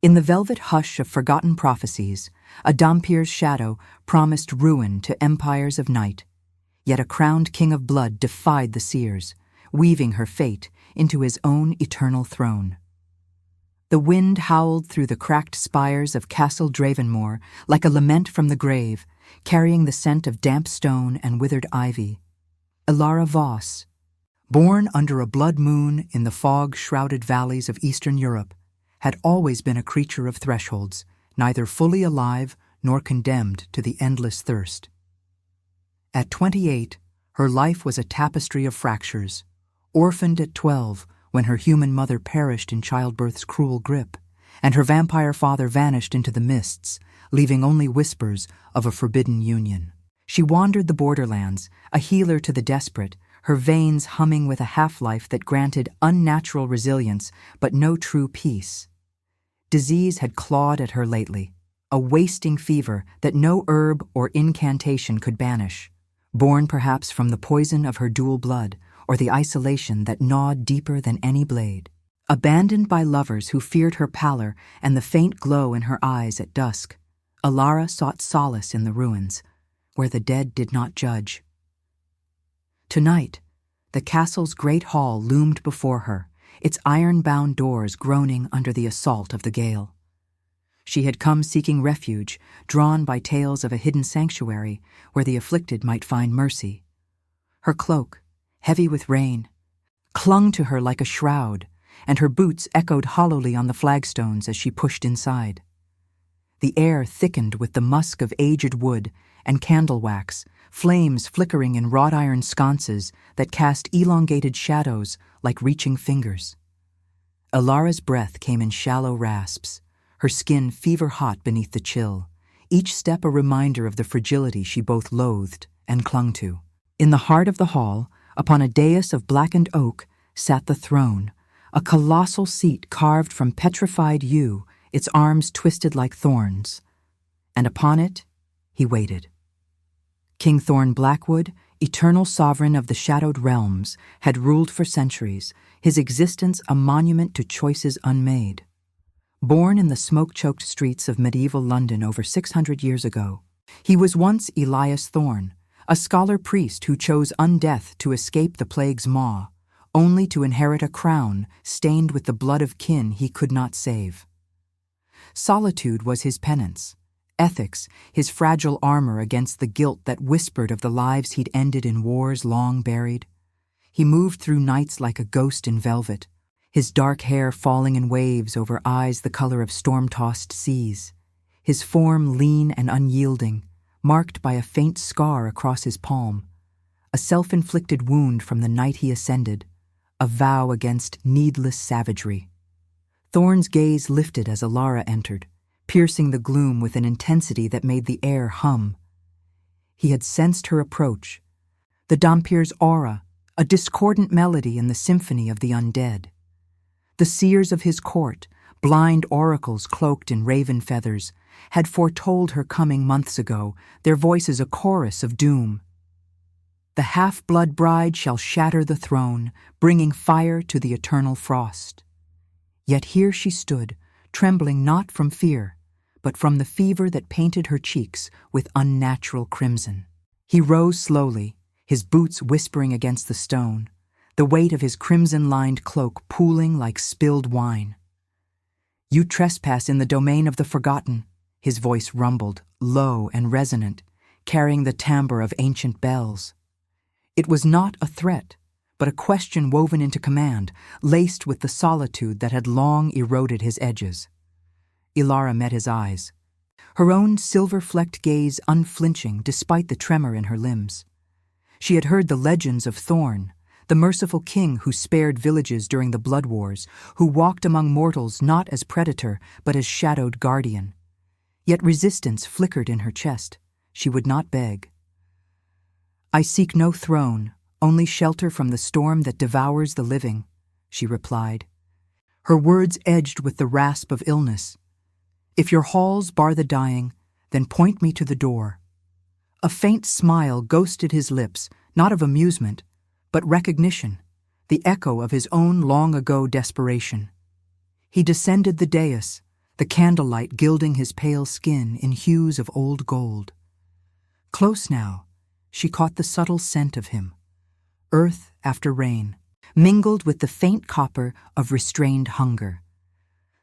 In the velvet hush of forgotten prophecies, a Dhampir's shadow promised ruin to empires of night. Yet a crowned king of blood defied the seers, weaving her fate into his own eternal throne. The wind howled through the cracked spires of Castle Dravenmore like a lament from the grave, carrying the scent of damp stone and withered ivy. Ilara Voss, born under a blood moon in the fog-shrouded valleys of Eastern Europe, had always been a creature of thresholds, neither fully alive nor condemned to the endless thirst. At 28, her life was a tapestry of fractures. Orphaned at 12, when her human mother perished in childbirth's cruel grip, and her vampire father vanished into the mists, leaving only whispers of a forbidden union. She wandered the borderlands, a healer to the desperate, her veins humming with a half-life that granted unnatural resilience but no true peace. Disease had clawed at her lately, a wasting fever that no herb or incantation could banish, born perhaps from the poison of her dual blood or the isolation that gnawed deeper than any blade. Abandoned by lovers who feared her pallor and the faint glow in her eyes at dusk, Ilara sought solace in the ruins, where the dead did not judge. Tonight, the castle's great hall loomed before her, its iron-bound doors groaning under the assault of the gale. She had come seeking refuge, drawn by tales of a hidden sanctuary where the afflicted might find mercy. Her cloak, heavy with rain, clung to her like a shroud, and her boots echoed hollowly on the flagstones as she pushed inside. The air thickened with the musk of aged wood and candle wax, flames flickering in wrought iron sconces that cast elongated shadows like reaching fingers. Ilara's breath came in shallow rasps, her skin fever-hot beneath the chill, each step a reminder of the fragility she both loathed and clung to. In the heart of the hall, upon a dais of blackened oak, sat the throne, a colossal seat carved from petrified yew, its arms twisted like thorns. And upon it, he waited. King Thorn Blackwood, eternal sovereign of the shadowed realms, had ruled for centuries, his existence a monument to choices unmade. Born in the smoke-choked streets of medieval London over 600 years ago, he was once Elias Thorn, a scholar priest who chose undeath to escape the plague's maw, only to inherit a crown stained with the blood of kin he could not save. Solitude was his penance, ethics his fragile armor against the guilt that whispered of the lives he'd ended in wars long buried. He moved through nights like a ghost in velvet, his dark hair falling in waves over eyes the color of storm-tossed seas, his form lean and unyielding, marked by a faint scar across his palm, a self-inflicted wound from the night he ascended, a vow against needless savagery. Thorn's gaze lifted as Ilara entered, piercing the gloom with an intensity that made the air hum. He had sensed her approach, the Dhampir's aura, a discordant melody in the symphony of the undead. The seers of his court, blind oracles cloaked in raven feathers, had foretold her coming months ago, their voices a chorus of doom. The half-blood bride shall shatter the throne, bringing fire to the eternal frost. Yet here she stood, trembling not from fear, but from the fever that painted her cheeks with unnatural crimson. He rose slowly, his boots whispering against the stone, the weight of his crimson-lined cloak pooling like spilled wine. "You trespass in the domain of the forgotten," his voice rumbled, low and resonant, carrying the timbre of ancient bells. It was not a threat, but a question woven into command, laced with the solitude that had long eroded his edges. Ilara met his eyes, her own silver-flecked gaze unflinching despite the tremor in her limbs. She had heard the legends of Thorn, the merciful king who spared villages during the blood wars, who walked among mortals not as predator but as shadowed guardian. Yet resistance flickered in her chest. She would not beg. "I seek no throne, only shelter from the storm that devours the living," she replied, her words edged with the rasp of illness. "If your halls bar the dying, then point me to the door." A faint smile ghosted his lips, not of amusement, but recognition, the echo of his own long-ago desperation. He descended the dais, the candlelight gilding his pale skin in hues of old gold. Close now, she caught the subtle scent of him, earth after rain, mingled with the faint copper of restrained hunger.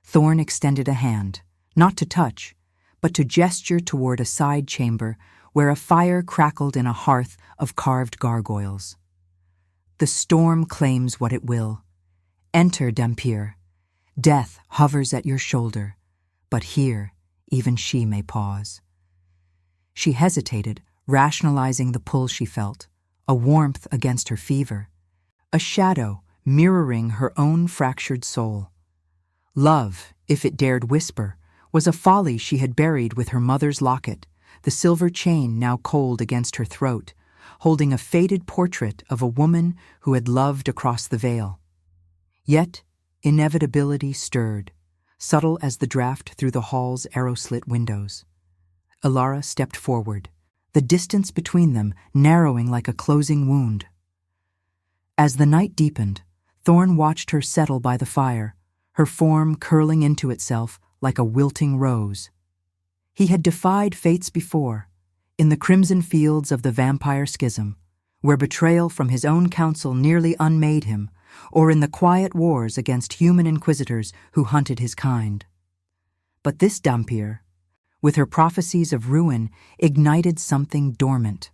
Thorn extended a hand, not to touch, but to gesture toward a side chamber where a fire crackled in a hearth of carved gargoyles. The storm claims what it will. Enter, Dhampir. Death hovers at your shoulder, but here even she may pause. She hesitated, rationalizing the pull she felt, a warmth against her fever, a shadow mirroring her own fractured soul. Love, if it dared whisper, was a folly she had buried with her mother's locket, the silver chain now cold against her throat, holding a faded portrait of a woman who had loved across the veil. Yet inevitability stirred, subtle as the draft through the hall's arrow-slit windows. Ilara stepped forward, the distance between them narrowing like a closing wound. As the night deepened, Thorn watched her settle by the fire, her form curling into itself like a wilting rose. He had defied fates before, in the crimson fields of the vampire schism, where betrayal from his own council nearly unmade him, or in the quiet wars against human inquisitors who hunted his kind. But this Dhampir, with her prophecies of ruin, ignited something dormant,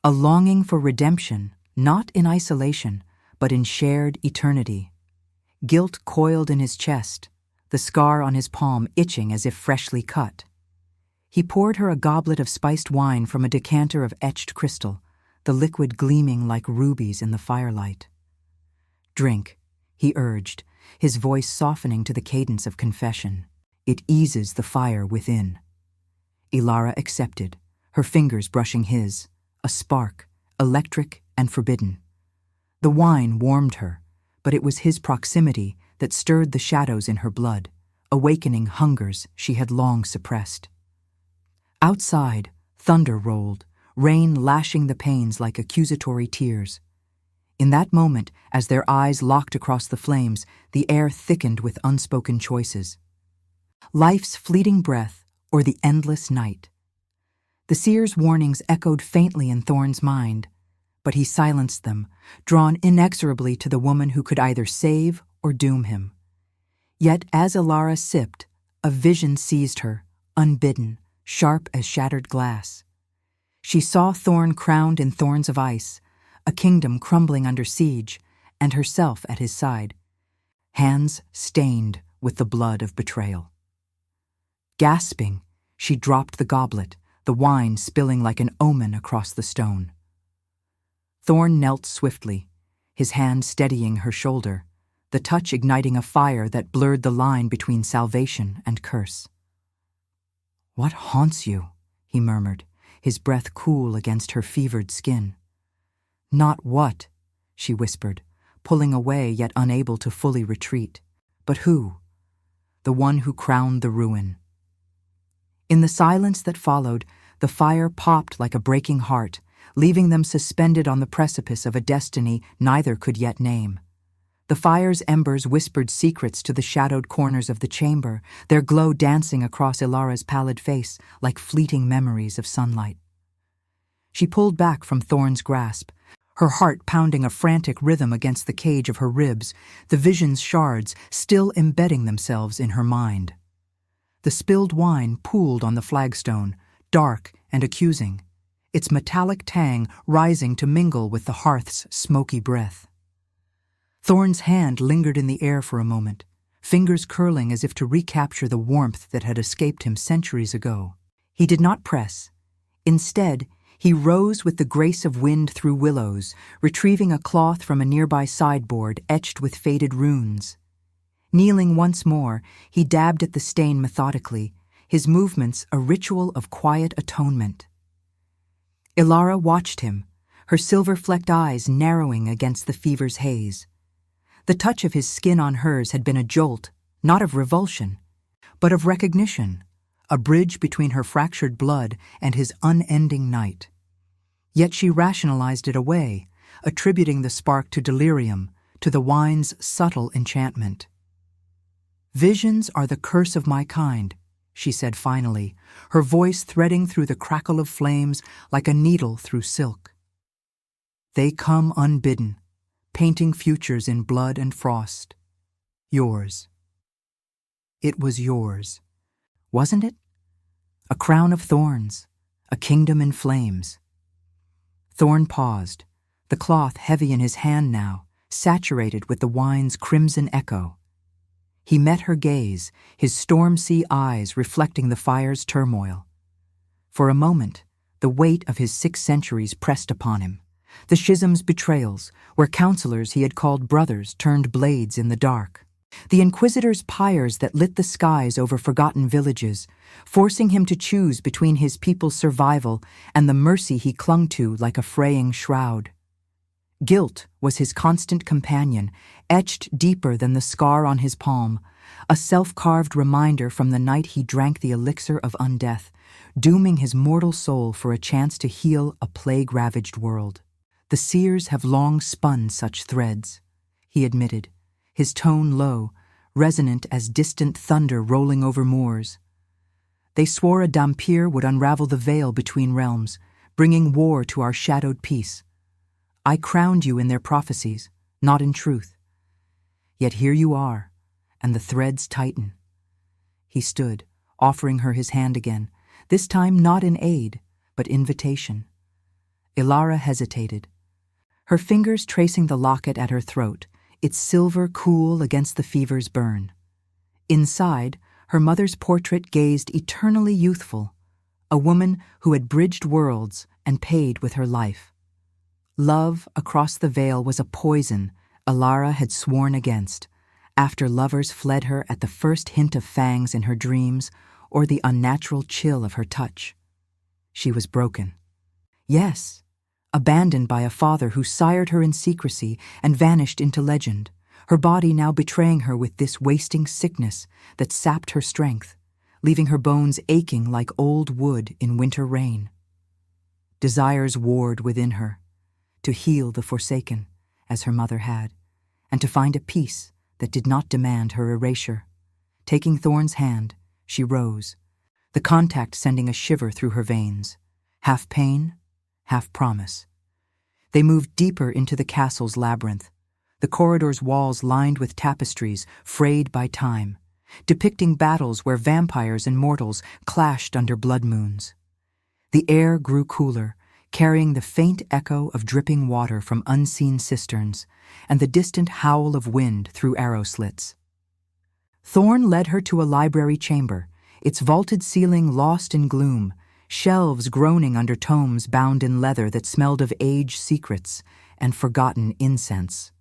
a longing for redemption, not in isolation, but in shared eternity. Guilt coiled in his chest, the scar on his palm itching as if freshly cut. He poured her a goblet of spiced wine from a decanter of etched crystal, the liquid gleaming like rubies in the firelight. "Drink," he urged, his voice softening to the cadence of confession. "It eases the fire within." Ilara accepted, her fingers brushing his, a spark, electric and forbidden. The wine warmed her, but it was his proximity that stirred the shadows in her blood, awakening hungers she had long suppressed. Outside, thunder rolled, rain lashing the panes like accusatory tears. In that moment, as their eyes locked across the flames, the air thickened with unspoken choices. Life's fleeting breath or the endless night. The seer's warnings echoed faintly in Thorn's mind, but he silenced them, drawn inexorably to the woman who could either save or doom him. Yet as Ilara sipped, a vision seized her, unbidden, sharp as shattered glass. She saw Thorn crowned in thorns of ice, a kingdom crumbling under siege, and herself at his side, hands stained with the blood of betrayal. Gasping, she dropped the goblet, the wine spilling like an omen across the stone. Thorn knelt swiftly, his hand steadying her shoulder, the touch igniting a fire that blurred the line between salvation and curse. "What haunts you?" he murmured, his breath cool against her fevered skin. "Not what," she whispered, pulling away yet unable to fully retreat, "but who? The one who crowned the ruin." In the silence that followed, the fire popped like a breaking heart, leaving them suspended on the precipice of a destiny neither could yet name. The fire's embers whispered secrets to the shadowed corners of the chamber, their glow dancing across Ilara's pallid face like fleeting memories of sunlight. She pulled back from Thorn's grasp, her heart pounding a frantic rhythm against the cage of her ribs, the vision's shards still embedding themselves in her mind. The spilled wine pooled on the flagstone, dark and accusing, its metallic tang rising to mingle with the hearth's smoky breath. Thorn's hand lingered in the air for a moment, fingers curling as if to recapture the warmth that had escaped him centuries ago. He did not press. Instead, he rose with the grace of wind through willows, retrieving a cloth from a nearby sideboard etched with faded runes. Kneeling once more, he dabbed at the stain methodically, his movements a ritual of quiet atonement. Ilara watched him, her silver-flecked eyes narrowing against the fever's haze. The touch of his skin on hers had been a jolt, not of revulsion, but of recognition, a bridge between her fractured blood and his unending night. Yet she rationalized it away, attributing the spark to delirium, to the wine's subtle enchantment. "Visions are the curse of my kind," she said finally, her voice threading through the crackle of flames like a needle through silk. "They come unbidden, painting futures in blood and frost. Yours. It was yours, wasn't it? A crown of thorns, a kingdom in flames." Thorn paused, the cloth heavy in his hand now, saturated with the wine's crimson echo. He met her gaze, his storm-sea eyes reflecting the fire's turmoil. For a moment, the weight of his 6 centuries pressed upon him. The schism's betrayals, where counselors he had called brothers turned blades in the dark. The Inquisitor's pyres that lit the skies over forgotten villages, forcing him to choose between his people's survival and the mercy he clung to like a fraying shroud. Guilt was his constant companion, etched deeper than the scar on his palm, a self-carved reminder from the night he drank the elixir of undeath, dooming his mortal soul for a chance to heal a plague-ravaged world. "The seers have long spun such threads," he admitted, his tone low, resonant as distant thunder rolling over moors. "They swore a Dhampir would unravel the veil between realms, bringing war to our shadowed peace. I crowned you in their prophecies, not in truth. Yet here you are, and the threads tighten." He stood, offering her his hand again, this time not in aid, but invitation. Ilara hesitated, her fingers tracing the locket at her throat, its silver cool against the fever's burn. Inside, her mother's portrait gazed eternally youthful, a woman who had bridged worlds and paid with her life. Love across the veil was a poison Ilara had sworn against, after lovers fled her at the first hint of fangs in her dreams or the unnatural chill of her touch. She was broken. Yes, abandoned by a father who sired her in secrecy and vanished into legend, her body now betraying her with this wasting sickness that sapped her strength, leaving her bones aching like old wood in winter rain. Desires warred within her, to heal the forsaken, as her mother had, and to find a peace that did not demand her erasure. Taking Thorn's hand, she rose, the contact sending a shiver through her veins, half pain, half promise. They moved deeper into the castle's labyrinth, the corridor's walls lined with tapestries frayed by time, depicting battles where vampires and mortals clashed under blood moons. The air grew cooler, carrying the faint echo of dripping water from unseen cisterns and the distant howl of wind through arrow slits. Thorn led her to a library chamber, its vaulted ceiling lost in gloom, shelves groaning under tomes bound in leather that smelled of aged secrets and forgotten incense.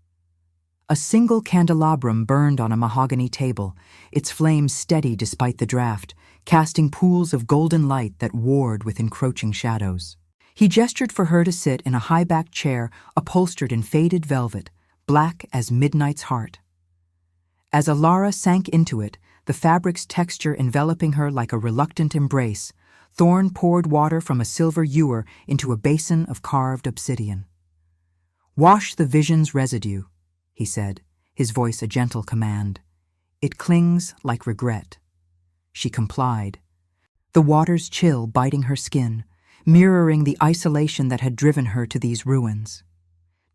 A single candelabrum burned on a mahogany table, its flames steady despite the draft, casting pools of golden light that warred with encroaching shadows. He gestured for her to sit in a high-backed chair upholstered in faded velvet, black as midnight's heart. As Ilara sank into it, the fabric's texture enveloping her like a reluctant embrace, Thorn poured water from a silver ewer into a basin of carved obsidian. "Wash the vision's residue," he said, his voice a gentle command. "It clings like regret." She complied, the water's chill biting her skin, mirroring the isolation that had driven her to these ruins.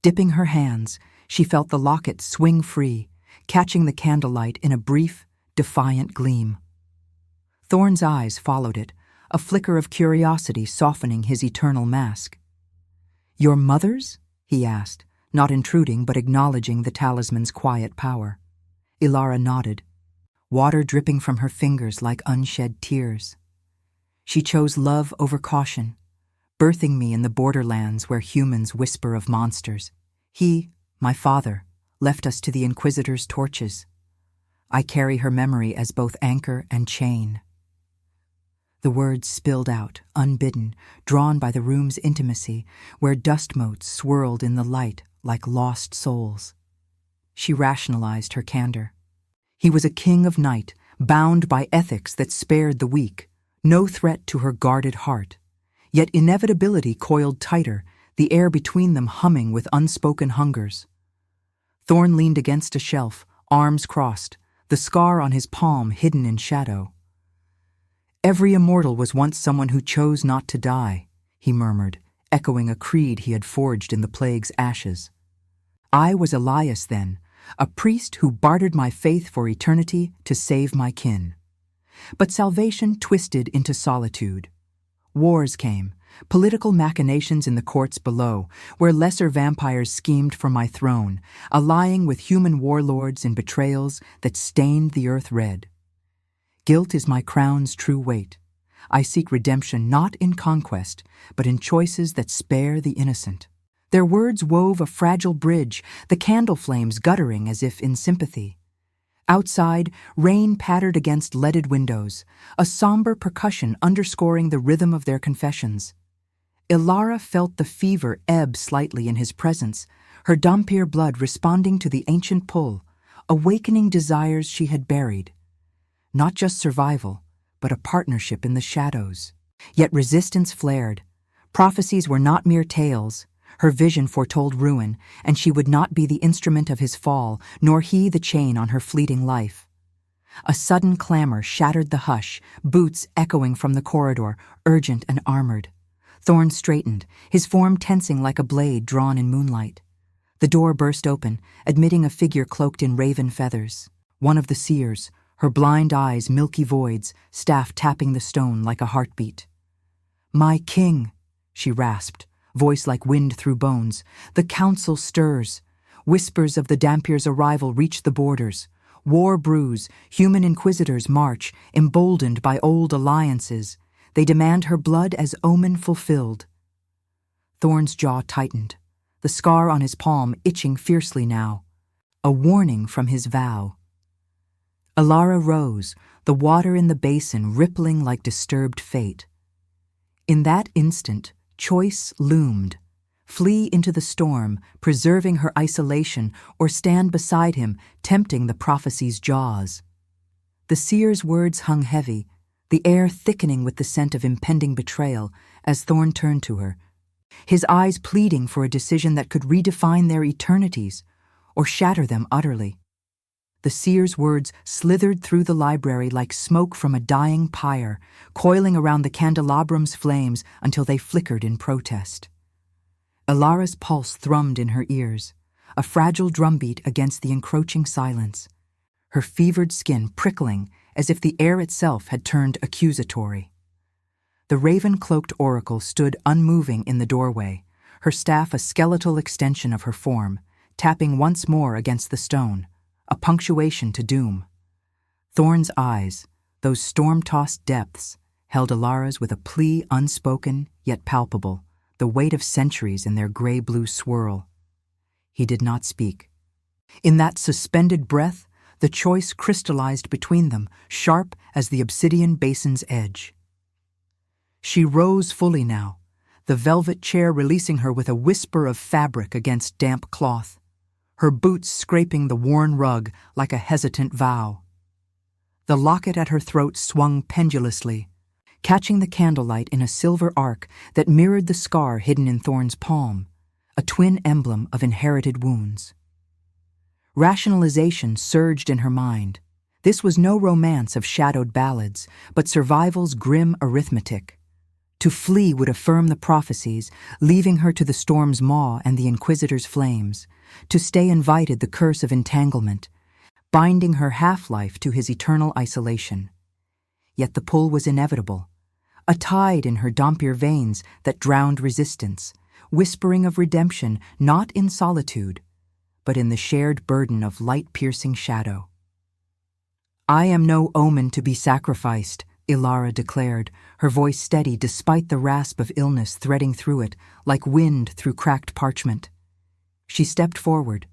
Dipping her hands, she felt the locket swing free, catching the candlelight in a brief, defiant gleam. Thorn's eyes followed it, a flicker of curiosity softening his eternal mask. "Your mother's?" he asked, not intruding but acknowledging the talisman's quiet power. Ilara nodded, water dripping from her fingers like unshed tears. "She chose love over caution, birthing me in the borderlands where humans whisper of monsters. He, my father, left us to the Inquisitor's torches. I carry her memory as both anchor and chain." The words spilled out, unbidden, drawn by the room's intimacy, where dust motes swirled in the light like lost souls. She rationalized her candor. He was a king of night, bound by ethics that spared the weak, no threat to her guarded heart. Yet inevitability coiled tighter, the air between them humming with unspoken hungers. Thorn leaned against a shelf, arms crossed, the scar on his palm hidden in shadow. "Every immortal was once someone who chose not to die," he murmured, echoing a creed he had forged in the plague's ashes. "I was Elias then, a priest who bartered my faith for eternity to save my kin." But salvation twisted into solitude. Wars came, political machinations in the courts below, where lesser vampires schemed for my throne, allying with human warlords in betrayals that stained the earth red. Guilt is my crown's true weight. I seek redemption not in conquest, but in choices that spare the innocent. Their words wove a fragile bridge, the candle flames guttering as if in sympathy. Outside, rain pattered against leaded windows, a somber percussion underscoring the rhythm of their confessions. Ilara felt the fever ebb slightly in his presence, her Dhampir blood responding to the ancient pull, awakening desires she had buried. Not just survival, but a partnership in the shadows. Yet resistance flared. Prophecies were not mere tales. Her vision foretold ruin, and she would not be the instrument of his fall, nor he the chain on her fleeting life. A sudden clamor shattered the hush, boots echoing from the corridor, urgent and armored. Thorn straightened, his form tensing like a blade drawn in moonlight. The door burst open, admitting a figure cloaked in raven feathers. One of the seers, her blind eyes milky voids, staff tapping the stone like a heartbeat. "My king," she rasped, voice like wind through bones. "The council stirs. Whispers of the Dhampir's arrival reach the borders. War brews, human inquisitors march, emboldened by old alliances. They demand her blood as omen fulfilled." Thorn's jaw tightened, the scar on his palm itching fiercely now. A warning from his vow. Ilara rose, the water in the basin rippling like disturbed fate. In that instant, choice loomed. Flee into the storm, preserving her isolation, or stand beside him, tempting the prophecy's jaws. The seer's words hung heavy, the air thickening with the scent of impending betrayal, as Thorn turned to her, his eyes pleading for a decision that could redefine their eternities, or shatter them utterly. The seer's words slithered through the library like smoke from a dying pyre, coiling around the candelabrum's flames until they flickered in protest. Ilara's pulse thrummed in her ears, a fragile drumbeat against the encroaching silence, her fevered skin prickling as if the air itself had turned accusatory. The raven-cloaked oracle stood unmoving in the doorway, her staff a skeletal extension of her form, tapping once more against the stone, a punctuation to doom. Thorn's eyes, those storm-tossed depths, held Ilara's with a plea unspoken yet palpable, the weight of centuries in their gray-blue swirl. He did not speak. In that suspended breath, the choice crystallized between them, sharp as the obsidian basin's edge. She rose fully now, the velvet chair releasing her with a whisper of fabric against damp cloth, her boots scraping the worn rug like a hesitant vow. The locket at her throat swung pendulously, catching the candlelight in a silver arc that mirrored the scar hidden in Thorn's palm, a twin emblem of inherited wounds. Rationalization surged in her mind. This was no romance of shadowed ballads, but survival's grim arithmetic. To flee would affirm the prophecies, leaving her to the storm's maw and the Inquisitor's flames. To stay invited the curse of entanglement, binding her half-life to his eternal isolation. Yet the pull was inevitable, a tide in her Dhampir veins that drowned resistance, whispering of redemption not in solitude, but in the shared burden of light-piercing shadow. "I am no omen to be sacrificed," Ilara declared, her voice steady despite the rasp of illness threading through it, like wind through cracked parchment. She stepped forward,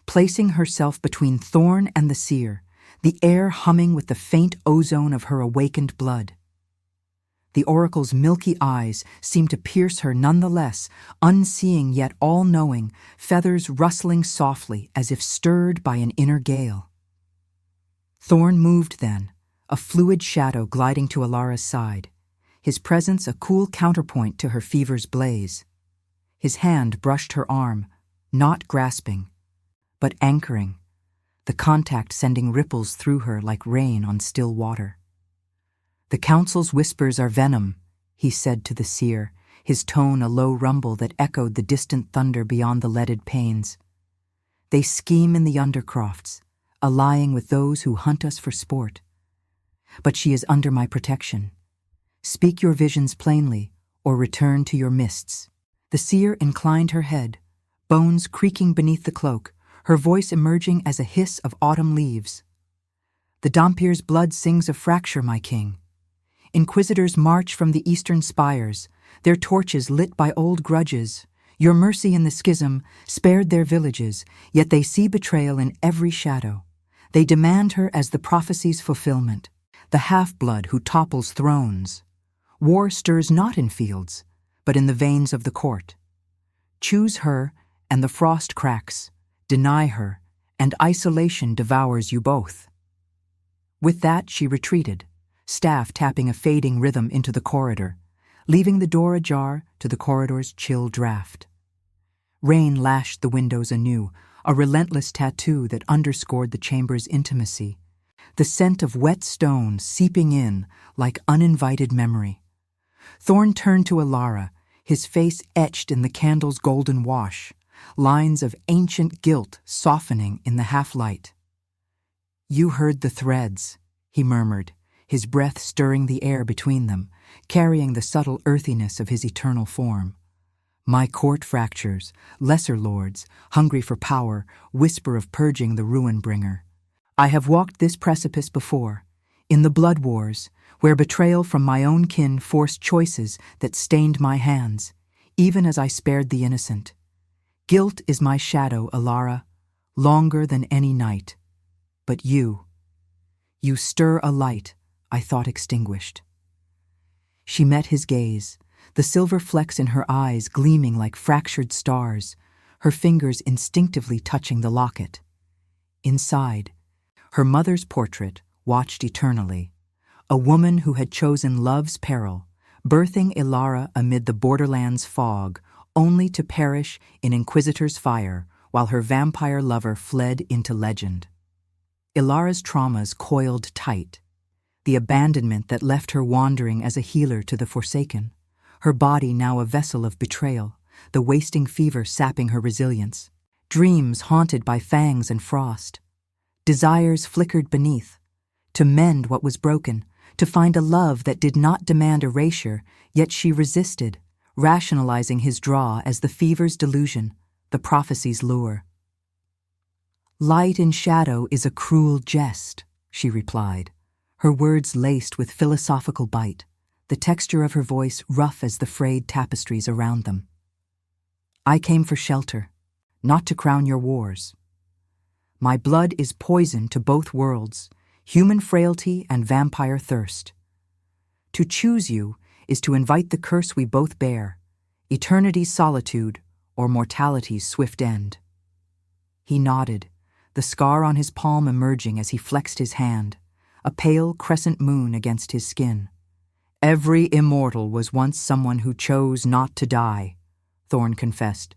placing herself between Thorn and the seer, the air humming with the faint ozone of her awakened blood. The oracle's milky eyes seemed to pierce her nonetheless, unseeing yet all-knowing, feathers rustling softly as if stirred by an inner gale. Thorn moved then, a fluid shadow gliding to Ilara's side, his presence a cool counterpoint to her fever's blaze. His hand brushed her arm, not grasping, but anchoring, the contact sending ripples through her like rain on still water. "The council's whispers are venom," he said to the seer, his tone a low rumble that echoed the distant thunder beyond the leaded panes. "They scheme in the undercrofts, allying with those who hunt us for sport. But she is under my protection. Speak your visions plainly, or return to your mists." The seer inclined her head, bones creaking beneath the cloak, her voice emerging as a hiss of autumn leaves. "The Dhampir's blood sings a fracture, my king. Inquisitors march from the eastern spires, their torches lit by old grudges. Your mercy in the schism spared their villages, yet they see betrayal in every shadow. They demand her as the prophecy's fulfillment, the half-blood who topples thrones. War stirs not in fields, but in the veins of the court. Choose her, and the frost cracks. Deny her, and isolation devours you both." With that, she retreated, staff tapping a fading rhythm into the corridor, leaving the door ajar to the corridor's chill draft. Rain lashed the windows anew, a relentless tattoo that underscored the chamber's intimacy, the scent of wet stone seeping in like uninvited memory. Thorn turned to Elara, his face etched in the candle's golden wash, lines of ancient guilt softening in the half-light. "You heard the threads," he murmured, his breath stirring the air between them, carrying the subtle earthiness of his eternal form. "My court fractures, lesser lords, hungry for power, whisper of purging the ruin-bringer. I have walked this precipice before, in the blood wars, where betrayal from my own kin forced choices that stained my hands, even as I spared the innocent. Guilt is my shadow, Elara, longer than any night. But you stir a light I thought extinguished." She met his gaze, the silver flecks in her eyes gleaming like fractured stars, her fingers instinctively touching the locket. Inside, her mother's portrait watched eternally, a woman who had chosen love's peril, birthing Elara amid the borderlands' fog, only to perish in Inquisitor's fire while her vampire lover fled into legend. Elara's traumas coiled tight, the abandonment that left her wandering as a healer to the Forsaken, her body now a vessel of betrayal, the wasting fever sapping her resilience, dreams haunted by fangs and frost, desires flickered beneath, to mend what was broken, to find a love that did not demand erasure, yet she resisted, rationalizing his draw as the fever's delusion, the prophecy's lure. "Light in shadow is a cruel jest," she replied, her words laced with philosophical bite, the texture of her voice rough as the frayed tapestries around them. "I came for shelter, not to crown your wars. My blood is poison to both worlds, human frailty and vampire thirst. To choose you is to invite the curse we both bear, eternity's solitude or mortality's swift end." He nodded, the scar on his palm emerging as he flexed his hand, a pale crescent moon against his skin. "Every immortal was once someone who chose not to die," Thorn confessed,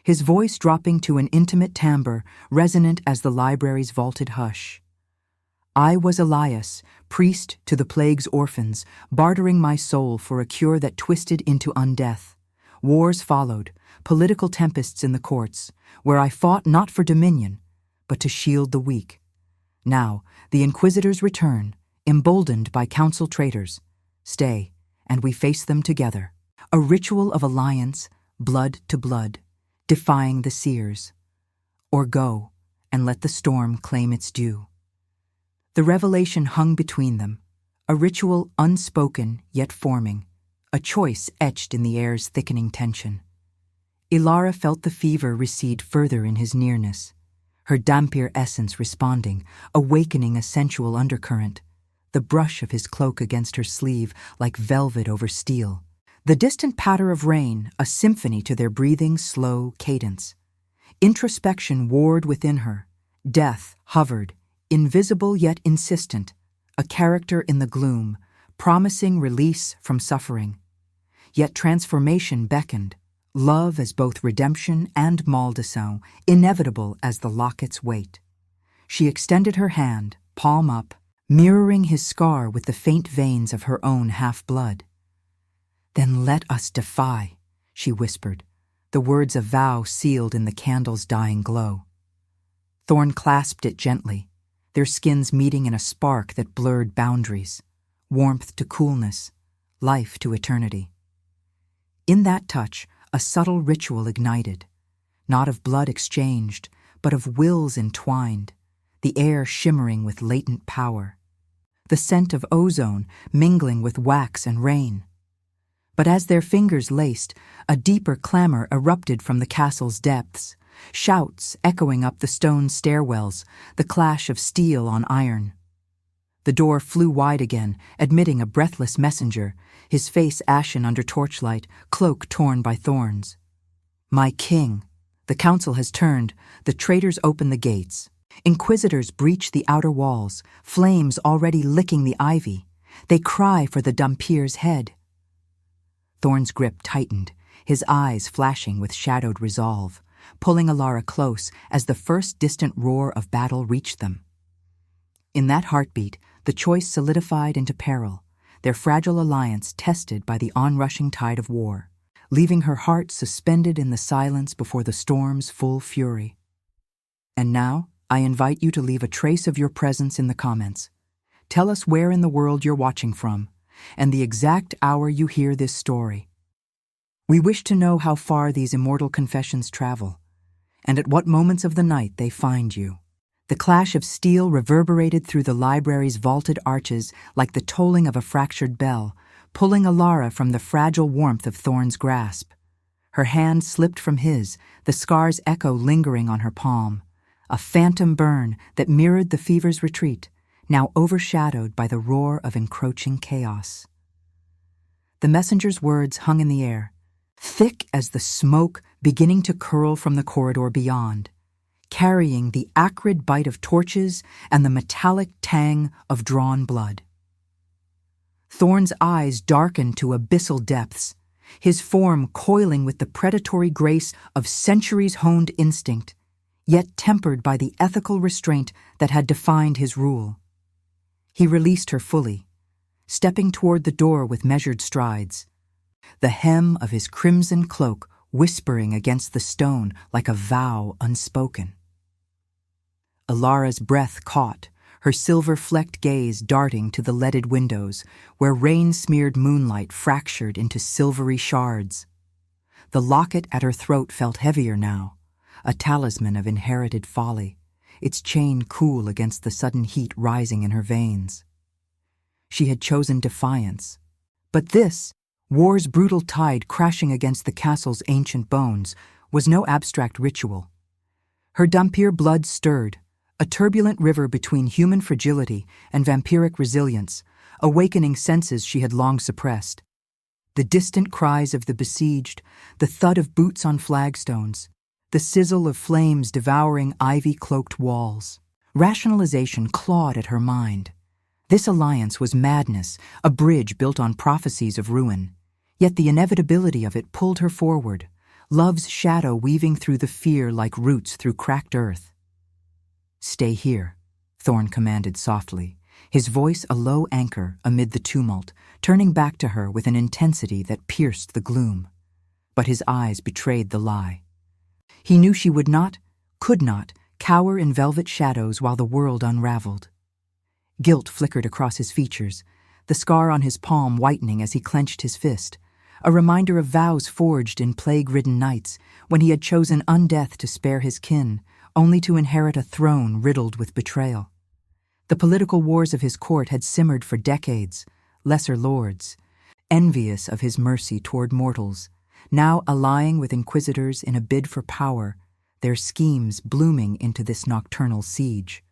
his voice dropping to an intimate timbre resonant as the library's vaulted hush. "I was Elias, priest to the plague's orphans, bartering my soul for a cure that twisted into undeath. Wars followed, political tempests in the courts, where I fought not for dominion, but to shield the weak. Now, the Inquisitors return, emboldened by council traitors. Stay, and we face them together. A ritual of alliance, blood to blood, defying the seers. Or go, and let the storm claim its due." The revelation hung between them, a ritual unspoken yet forming, a choice etched in the air's thickening tension. Elara felt the fever recede further in his nearness, her Dhampir essence responding, awakening a sensual undercurrent, the brush of his cloak against her sleeve like velvet over steel, the distant patter of rain a symphony to their breathing slow cadence. Introspection warred within her, death hovered, invisible yet insistent, a character in the gloom, promising release from suffering. Yet transformation beckoned, love as both redemption and maldição, inevitable as the locket's weight. She extended her hand, palm up, mirroring his scar with the faint veins of her own half-blood. "Then let us defy," she whispered, the words of vow sealed in the candle's dying glow. Thorn clasped it gently, their skins meeting in a spark that blurred boundaries, warmth to coolness, life to eternity. In that touch, a subtle ritual ignited, not of blood exchanged, but of wills entwined, the air shimmering with latent power, the scent of ozone mingling with wax and rain. But as their fingers laced, a deeper clamor erupted from the castle's depths, shouts echoing up the stone stairwells, the clash of steel on iron. The door flew wide again, admitting a breathless messenger, his face ashen under torchlight, cloak torn by thorns. "My king, the council has turned, the traitors open the gates. Inquisitors breach the outer walls, flames already licking the ivy. They cry for the Dhampir's head." Thorn's grip tightened, his eyes flashing with shadowed resolve, pulling Alara close as the first distant roar of battle reached them. In that heartbeat, the choice solidified into peril, their fragile alliance tested by the onrushing tide of war, leaving her heart suspended in the silence before the storm's full fury. And now, I invite you to leave a trace of your presence in the comments. Tell us where in the world you're watching from, and the exact hour you hear this story. We wish to know how far these immortal confessions travel, and at what moments of the night they find you. The clash of steel reverberated through the library's vaulted arches like the tolling of a fractured bell, pulling Alara from the fragile warmth of Thorn's grasp. Her hand slipped from his, the scar's echo lingering on her palm, a phantom burn that mirrored the fever's retreat, now overshadowed by the roar of encroaching chaos. The messenger's words hung in the air, thick as the smoke beginning to curl from the corridor beyond, carrying the acrid bite of torches and the metallic tang of drawn blood. Thorn's eyes darkened to abyssal depths, his form coiling with the predatory grace of centuries-honed instinct, yet tempered by the ethical restraint that had defined his rule. He released her fully, stepping toward the door with measured strides, the hem of his crimson cloak whispering against the stone like a vow unspoken. Alara's breath caught, her silver-flecked gaze darting to the leaded windows, where rain-smeared moonlight fractured into silvery shards. The locket at her throat felt heavier now, a talisman of inherited folly, its chain cool against the sudden heat rising in her veins. She had chosen defiance, but this, war's brutal tide crashing against the castle's ancient bones, was no abstract ritual. Her Dhampir blood stirred, a turbulent river between human fragility and vampiric resilience, awakening senses she had long suppressed. The distant cries of the besieged, the thud of boots on flagstones, the sizzle of flames devouring ivy-cloaked walls. Rationalization clawed at her mind. This alliance was madness, a bridge built on prophecies of ruin. Yet the inevitability of it pulled her forward, love's shadow weaving through the fear like roots through cracked earth. "Stay here," Thorn commanded softly, his voice a low anchor amid the tumult, turning back to her with an intensity that pierced the gloom. But his eyes betrayed the lie. He knew she would not, could not, cower in velvet shadows while the world unraveled. Guilt flickered across his features, the scar on his palm whitening as he clenched his fist, a reminder of vows forged in plague-ridden nights when he had chosen undeath to spare his kin, only to inherit a throne riddled with betrayal. The political wars of his court had simmered for decades, lesser lords, envious of his mercy toward mortals, now allying with inquisitors in a bid for power, their schemes blooming into this nocturnal siege.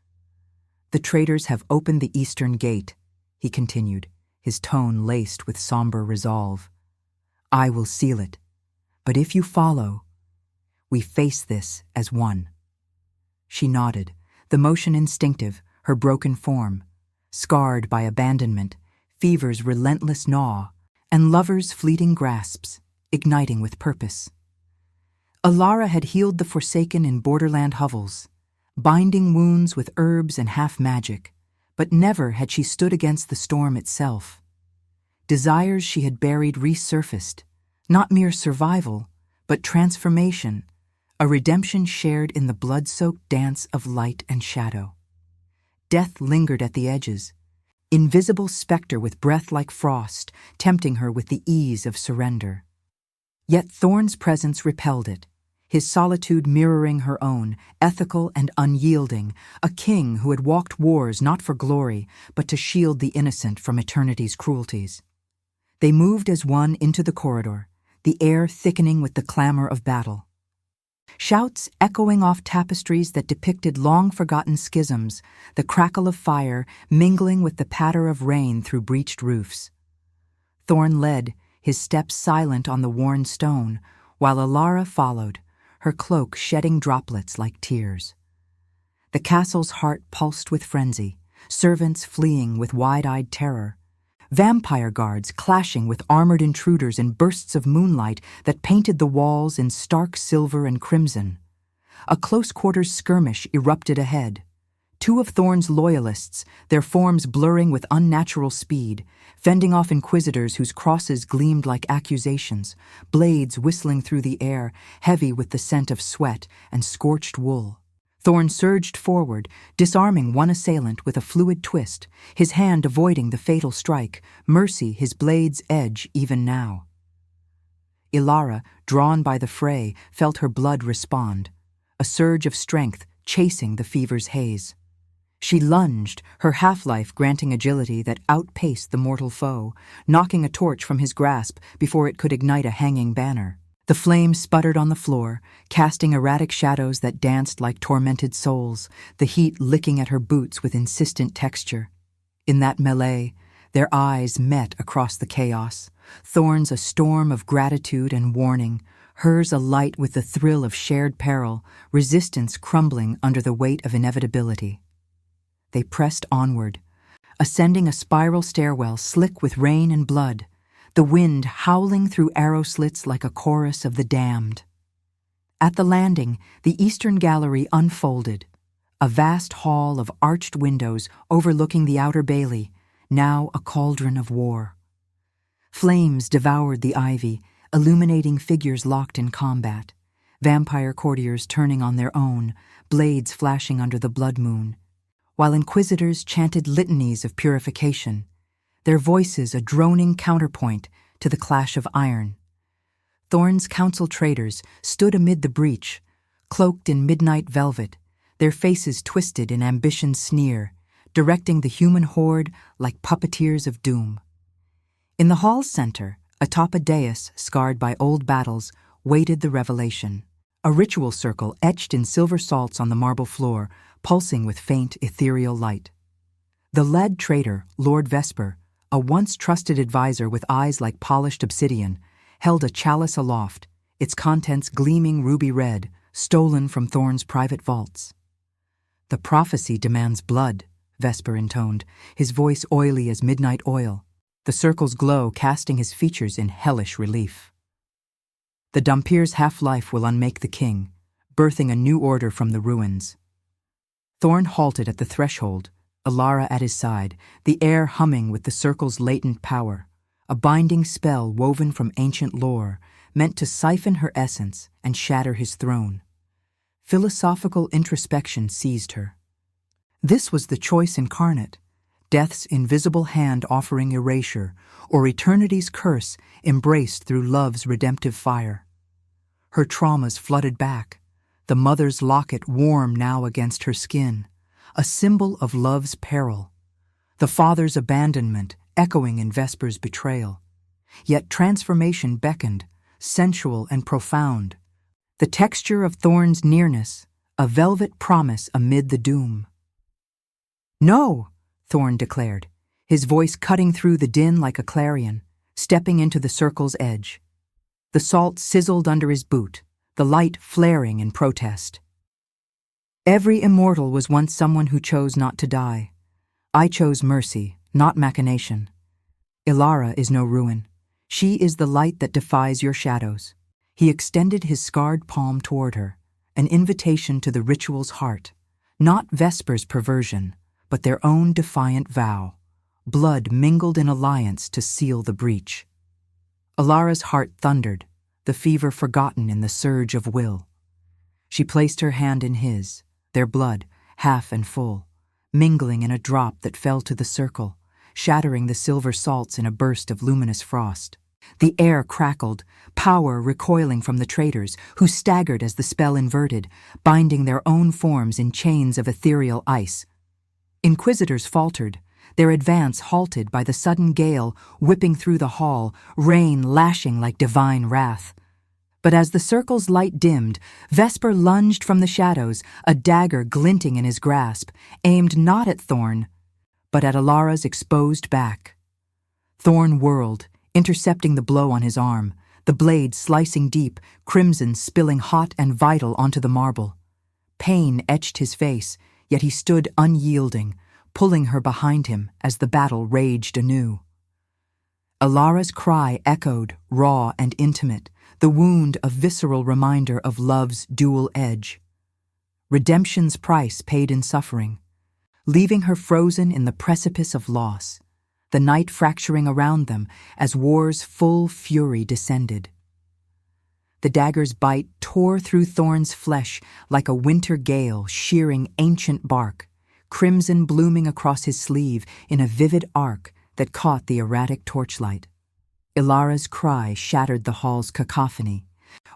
"The traitors have opened the eastern gate," he continued, his tone laced with somber resolve. "I will seal it, but if you follow, we face this as one." She nodded, the motion instinctive, her broken form, scarred by abandonment, fever's relentless gnaw, and lovers' fleeting grasps, igniting with purpose. Alara had healed the forsaken in borderland hovels, binding wounds with herbs and half-magic, but never had she stood against the storm itself. Desires she had buried resurfaced, not mere survival, but transformation, a redemption shared in the blood-soaked dance of light and shadow. Death lingered at the edges, invisible specter with breath like frost, tempting her with the ease of surrender. Yet Thorn's presence repelled it, his solitude mirroring her own, ethical and unyielding, a king who had walked wars not for glory, but to shield the innocent from eternity's cruelties. They moved as one into the corridor, the air thickening with the clamor of battle. Shouts echoing off tapestries that depicted long-forgotten schisms, the crackle of fire mingling with the patter of rain through breached roofs. Thorn led, his steps silent on the worn stone, while Alara followed, her cloak shedding droplets like tears. The castle's heart pulsed with frenzy, servants fleeing with wide-eyed terror, vampire guards clashing with armored intruders in bursts of moonlight that painted the walls in stark silver and crimson. A close-quarters skirmish erupted ahead. Two of Thorn's loyalists, their forms blurring with unnatural speed, fending off inquisitors whose crosses gleamed like accusations, blades whistling through the air, heavy with the scent of sweat and scorched wool. Thorn surged forward, disarming one assailant with a fluid twist, his hand avoiding the fatal strike, mercy his blade's edge even now. Alara, drawn by the fray, felt her blood respond, a surge of strength chasing the fever's haze. She lunged, her half-life granting agility that outpaced the mortal foe, knocking a torch from his grasp before it could ignite a hanging banner. The flame sputtered on the floor, casting erratic shadows that danced like tormented souls, the heat licking at her boots with insistent texture. In that melee, their eyes met across the chaos, Thorn's a storm of gratitude and warning, hers alight with the thrill of shared peril, resistance crumbling under the weight of inevitability. They pressed onward, ascending a spiral stairwell slick with rain and blood, the wind howling through arrow slits like a chorus of the damned. At the landing, the eastern gallery unfolded, a vast hall of arched windows overlooking the outer bailey, now a cauldron of war. Flames devoured the ivy, illuminating figures locked in combat, vampire courtiers turning on their own, blades flashing under the blood moon, while inquisitors chanted litanies of purification, their voices a droning counterpoint to the clash of iron. Thorn's council traders stood amid the breach, cloaked in midnight velvet, their faces twisted in ambition's sneer, directing the human horde like puppeteers of doom. In the hall's center, atop a dais scarred by old battles, waited the revelation, a ritual circle etched in silver salts on the marble floor, pulsing with faint ethereal light. The lead trader, Lord Vesper, a once trusted advisor with eyes like polished obsidian, held a chalice aloft, its contents gleaming ruby red, stolen from Thorn's private vaults. "The prophecy demands blood," Vesper intoned, his voice oily as midnight oil, the circle's glow casting his features in hellish relief. "The Dhampir's half-life will unmake the king, birthing a new order from the ruins." Thorn halted at the threshold, Alara at his side, the air humming with the circle's latent power, a binding spell woven from ancient lore, meant to siphon her essence and shatter his throne. Philosophical introspection seized her. This was the choice incarnate, death's invisible hand offering erasure, or eternity's curse embraced through love's redemptive fire. Her traumas flooded back, the mother's locket warm now against her skin, a symbol of love's peril, the father's abandonment echoing in Vesper's betrayal. Yet transformation beckoned, sensual and profound, the texture of Thorn's nearness, a velvet promise amid the doom. "No," Thorn declared, his voice cutting through the din like a clarion, stepping into the circle's edge. The salt sizzled under his boot, the light flaring in protest. "Every immortal was once someone who chose not to die. I chose mercy, not machination. Alara is no ruin. She is the light that defies your shadows." He extended his scarred palm toward her, an invitation to the ritual's heart, Not Vesper's perversion, but their own defiant vow. Blood mingled in alliance to seal the breach. Alara's heart thundered, the fever forgotten in the surge of will. She placed her hand in his, their blood, half and full, mingling in a drop that fell to the circle, shattering the silver salts in a burst of luminous frost. The air crackled, power recoiling from the traitors, who staggered as the spell inverted, binding their own forms in chains of ethereal ice. Inquisitors faltered, their advance halted by the sudden gale whipping through the hall, rain lashing like divine wrath. But as the circle's light dimmed, Vesper lunged from the shadows, a dagger glinting in his grasp, aimed not at Thorn, but at Alara's exposed back. Thorn whirled, intercepting the blow on his arm, the blade slicing deep, crimson spilling hot and vital onto the marble. Pain etched his face, yet he stood unyielding, pulling her behind him as the battle raged anew. Alara's cry echoed, raw and intimate, the wound a visceral reminder of love's dual edge. Redemption's price paid in suffering, leaving her frozen in the precipice of loss, the night fracturing around them as war's full fury descended. The dagger's bite tore through Thorn's flesh like a winter gale shearing ancient bark, crimson blooming across his sleeve in a vivid arc that caught the erratic torchlight. Alara's cry shattered the hall's cacophony,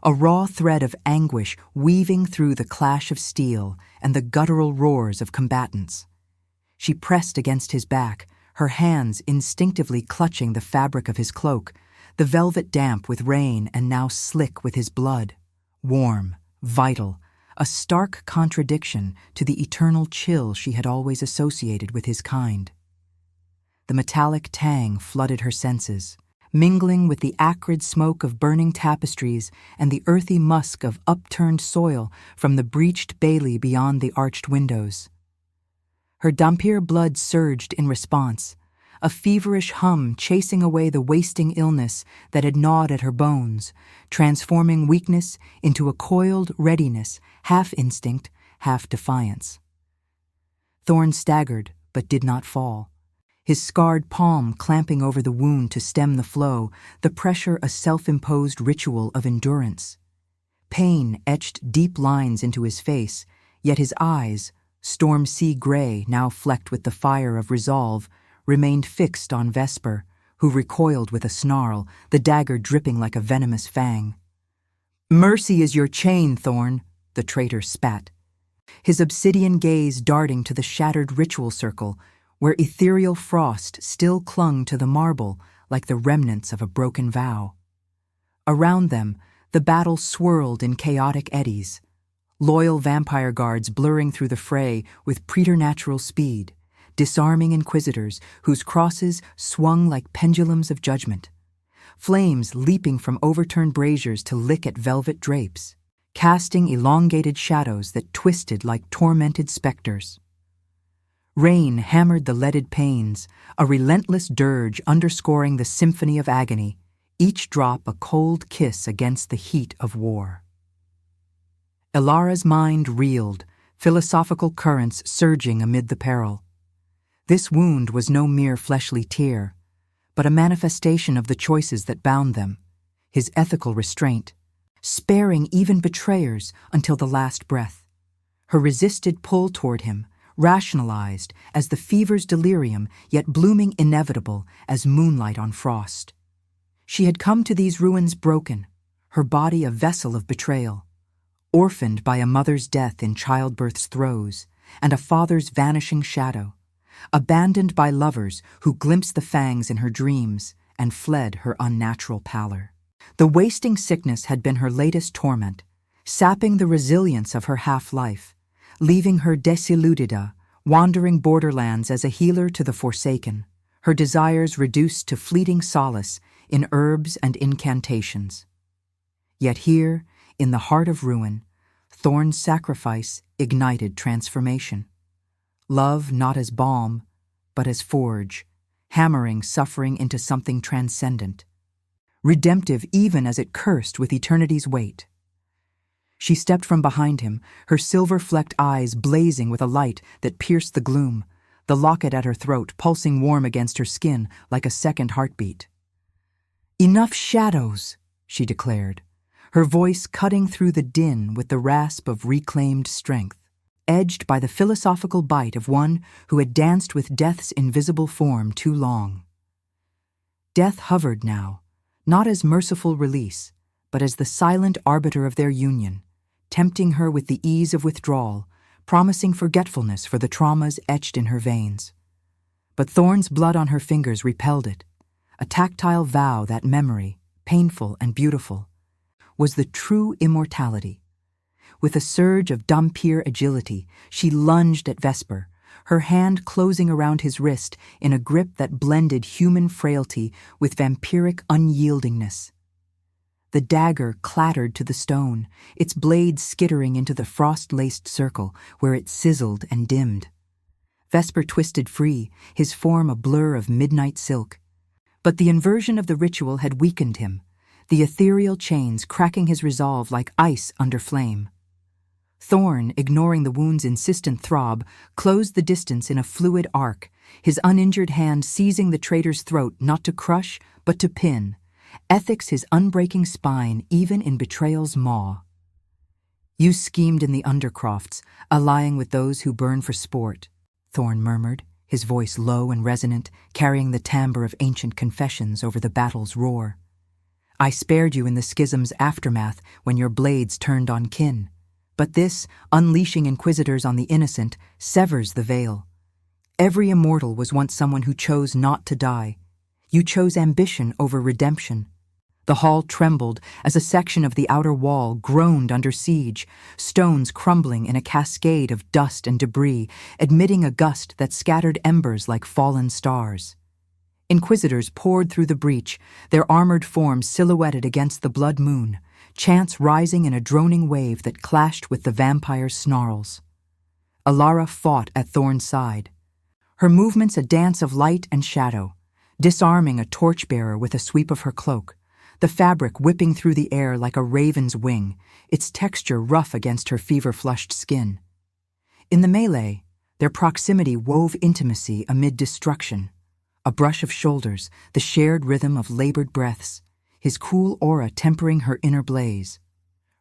a raw thread of anguish weaving through the clash of steel and the guttural roars of combatants. She pressed against his back, her hands instinctively clutching the fabric of his cloak, the velvet damp with rain and now slick with his blood, warm, vital, a stark contradiction to the eternal chill she had always associated with his kind. The metallic tang flooded her senses, mingling with the acrid smoke of burning tapestries and the earthy musk of upturned soil from the breached bailey beyond the arched windows. Her Dhampir blood surged in response, a feverish hum chasing away the wasting illness that had gnawed at her bones, transforming weakness into a coiled readiness, half instinct, half defiance. Thorn staggered, but did not fall, his scarred palm clamping over the wound to stem the flow, the pressure a self-imposed ritual of endurance. Pain etched deep lines into his face, yet his eyes, storm sea gray now flecked with the fire of resolve, remained fixed on Vesper, who recoiled with a snarl, the dagger dripping like a venomous fang. "Mercy is your chain, Thorn," the traitor spat, his obsidian gaze darting to the shattered ritual circle, where ethereal frost still clung to the marble like the remnants of a broken vow. Around them, the battle swirled in chaotic eddies, loyal vampire guards blurring through the fray with preternatural speed, disarming inquisitors whose crosses swung like pendulums of judgment, flames leaping from overturned braziers to lick at velvet drapes, casting elongated shadows that twisted like tormented specters. Rain hammered the leaded panes, a relentless dirge underscoring the symphony of agony, each drop a cold kiss against the heat of war. Alara's mind reeled, philosophical currents surging amid the peril. This wound was no mere fleshly tear, but a manifestation of the choices that bound them, his ethical restraint, sparing even betrayers until the last breath. Her resisted pull toward him, rationalized as the fever's delirium, yet blooming inevitable as moonlight on frost. She had come to these ruins broken, her body a vessel of betrayal, orphaned by a mother's death in childbirth's throes and a father's vanishing shadow, abandoned by lovers who glimpsed the fangs in her dreams and fled her unnatural pallor. The wasting sickness had been her latest torment, sapping the resilience of her half-life, leaving her desiludida, wandering borderlands as a healer to the forsaken, her desires reduced to fleeting solace in herbs and incantations. Yet here, in the heart of ruin, Thorn's sacrifice ignited transformation. Love not as balm, but as forge, hammering suffering into something transcendent, redemptive even as it cursed with eternity's weight. She stepped from behind him, her silver-flecked eyes blazing with a light that pierced the gloom, the locket at her throat pulsing warm against her skin like a second heartbeat. "Enough shadows," she declared, her voice cutting through the din with the rasp of reclaimed strength, edged by the philosophical bite of one who had danced with death's invisible form too long. Death hovered now, not as merciful release, but as the silent arbiter of their union, tempting her with the ease of withdrawal, promising forgetfulness for the traumas etched in her veins. But Thorn's blood on her fingers repelled it, a tactile vow that memory, painful and beautiful, was the true immortality. With a surge of Dhampir agility, she lunged at Vesper, her hand closing around his wrist in a grip that blended human frailty with vampiric unyieldingness. The dagger clattered to the stone, its blade skittering into the frost-laced circle where it sizzled and dimmed. Vesper twisted free, his form a blur of midnight silk. But the inversion of the ritual had weakened him, the ethereal chains cracking his resolve like ice under flame. Thorn, ignoring the wound's insistent throb, closed the distance in a fluid arc, his uninjured hand seizing the traitor's throat not to crush, but to pin, ethics his unbreaking spine even in betrayal's maw. "You schemed in the undercrofts, allying with those who burn for sport," Thorn murmured, his voice low and resonant, carrying the timbre of ancient confessions over the battle's roar. "I spared you in the schism's aftermath when your blades turned on kin. But this, unleashing inquisitors on the innocent, severs the veil. Every immortal was once someone who chose not to die. You chose ambition over redemption." The hall trembled as a section of the outer wall groaned under siege, stones crumbling in a cascade of dust and debris, admitting a gust that scattered embers like fallen stars. Inquisitors poured through the breach, their armored forms silhouetted against the blood moon, chants rising in a droning wave that clashed with the vampire's snarls. Alara fought at Thorn's side, her movements a dance of light and shadow, disarming a torchbearer with a sweep of her cloak, the fabric whipping through the air like a raven's wing, its texture rough against her fever-flushed skin. In the melee, their proximity wove intimacy amid destruction, a brush of shoulders, the shared rhythm of labored breaths, his cool aura tempering her inner blaze.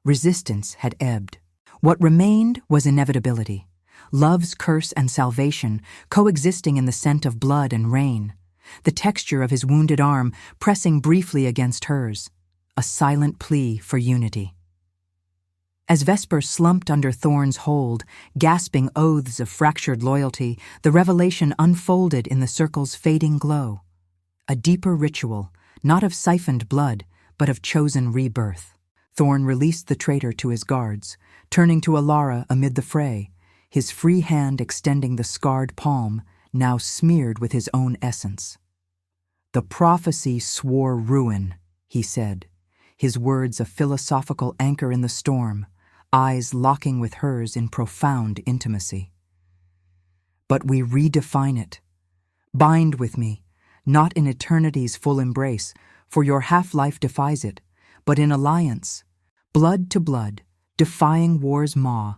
Resistance had ebbed. What remained was inevitability, love's curse and salvation coexisting in the scent of blood and rain, the texture of his wounded arm pressing briefly against hers, a silent plea for unity. As Vesper slumped under Thorn's hold, gasping oaths of fractured loyalty, the revelation unfolded in the circle's fading glow. A deeper ritual, not of siphoned blood, but of chosen rebirth. Thorn released the traitor to his guards, turning to Alara amid the fray, his free hand extending the scarred palm, now smeared with his own essence. "The prophecy swore ruin," he said, his words a philosophical anchor in the storm, eyes locking with hers in profound intimacy. "But we redefine it. Bind with me, not in eternity's full embrace, for your half-life defies it, but in alliance, blood to blood, defying war's maw.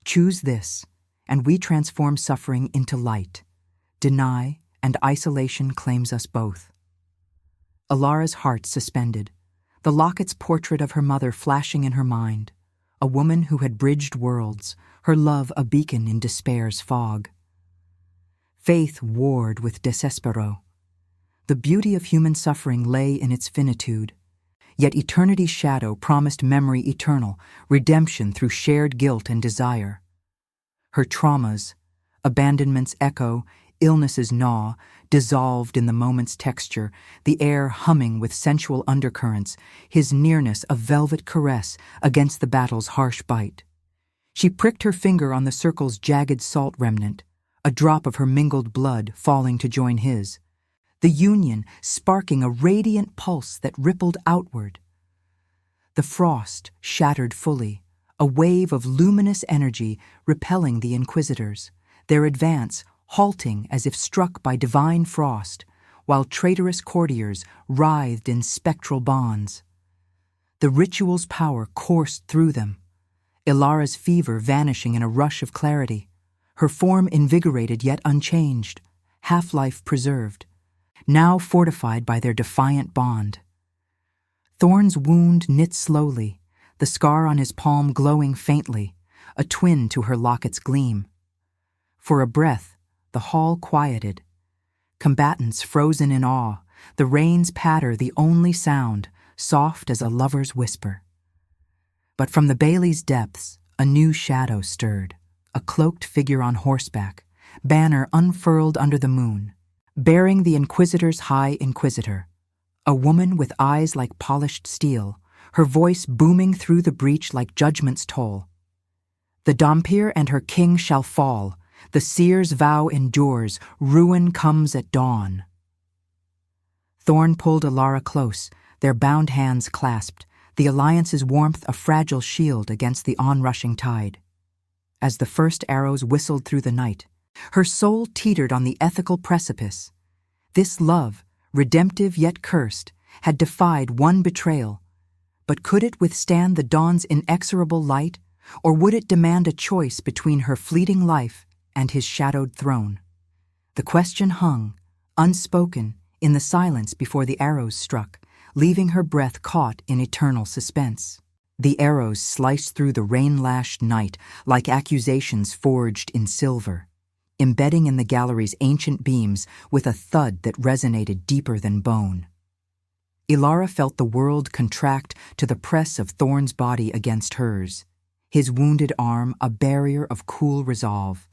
Choose this, and we transform suffering into light. Deny, and isolation claims us both." Alara's heart suspended, the locket's portrait of her mother flashing in her mind, a woman who had bridged worlds, her love a beacon in despair's fog. Faith warred with desespero. The beauty of human suffering lay in its finitude, yet eternity's shadow promised memory eternal, redemption through shared guilt and desire. Her traumas, abandonment's echo, illness's gnaw, dissolved in the moment's texture, the air humming with sensual undercurrents, his nearness a velvet caress against the battle's harsh bite. She pricked her finger on the circle's jagged salt remnant, a drop of her mingled blood falling to join his, the union sparking a radiant pulse that rippled outward. The frost shattered fully, a wave of luminous energy repelling the inquisitors, their advance halting as if struck by divine frost, while traitorous courtiers writhed in spectral bonds. The ritual's power coursed through them, Ilara's fever vanishing in a rush of clarity, her form invigorated yet unchanged, half-life preserved, now fortified by their defiant bond. Thorn's wound knit slowly, the scar on his palm glowing faintly, a twin to her locket's gleam. For a breath, the hall quieted. Combatants frozen in awe, the rain's patter the only sound, soft as a lover's whisper. But from the bailey's depths, a new shadow stirred, a cloaked figure on horseback, banner unfurled under the moon, bearing the Inquisitor's High Inquisitor, a woman with eyes like polished steel, her voice booming through the breach like judgment's toll. The Dhampir and her king shall fall, the seer's vow endures, ruin comes at dawn. Thorn pulled Ilara close, their bound hands clasped, the alliance's warmth a fragile shield against the onrushing tide. As the first arrows whistled through the night, her soul teetered on the ethical precipice. This love, redemptive yet cursed, had defied one betrayal. But could it withstand the dawn's inexorable light, or would it demand a choice between her fleeting life and his shadowed throne? The question hung, unspoken, in the silence before the arrows struck, leaving her breath caught in eternal suspense. The arrows sliced through the rain-lashed night like accusations forged in silver, embedding in the gallery's ancient beams with a thud that resonated deeper than bone. Ilara felt the world contract to the press of Thorn's body against hers, his wounded arm a barrier of cool resolve,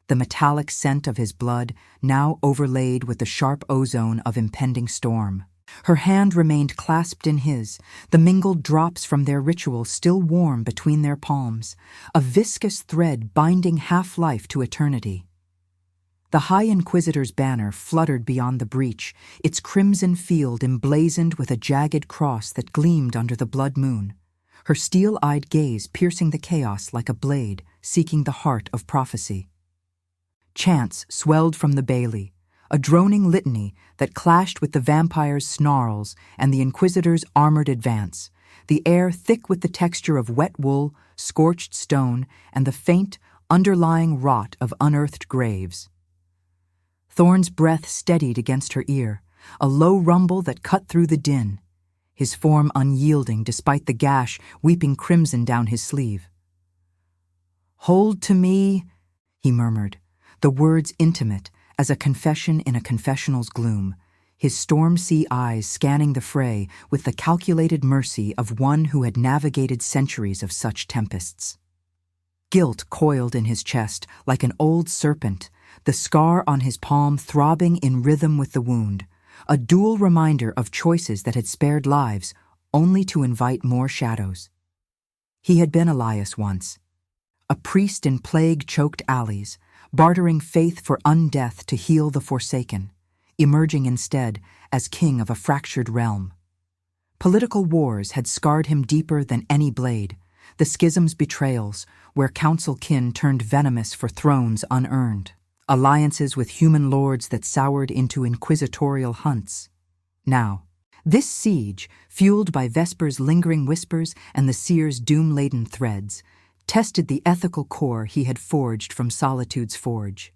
the metallic scent of his blood now overlaid with the sharp ozone of impending storm. Her hand remained clasped in his, the mingled drops from their ritual still warm between their palms, a viscous thread binding half-life to eternity. The High Inquisitor's banner fluttered beyond the breach, its crimson field emblazoned with a jagged cross that gleamed under the blood moon, her steel-eyed gaze piercing the chaos like a blade seeking the heart of prophecy. Chants swelled from the bailey, a droning litany that clashed with the vampire's snarls and the Inquisitor's armored advance, the air thick with the texture of wet wool, scorched stone, and the faint, underlying rot of unearthed graves. Thorn's breath steadied against her ear, a low rumble that cut through the din, his form unyielding despite the gash weeping crimson down his sleeve. "Hold to me," he murmured, the words intimate as a confession in a confessional's gloom, his storm-sea eyes scanning the fray with the calculated mercy of one who had navigated centuries of such tempests. Guilt coiled in his chest like an old serpent, the scar on his palm throbbing in rhythm with the wound, a dual reminder of choices that had spared lives only to invite more shadows. He had been Elias once, a priest in plague-choked alleys, bartering faith for undeath to heal the forsaken, emerging instead as king of a fractured realm. Political wars had scarred him deeper than any blade, the schism's betrayals, where council kin turned venomous for thrones unearned, alliances with human lords that soured into inquisitorial hunts. Now, this siege, fueled by Vesper's lingering whispers and the seer's doom-laden threads, tested the ethical core he had forged from Solitude's forge.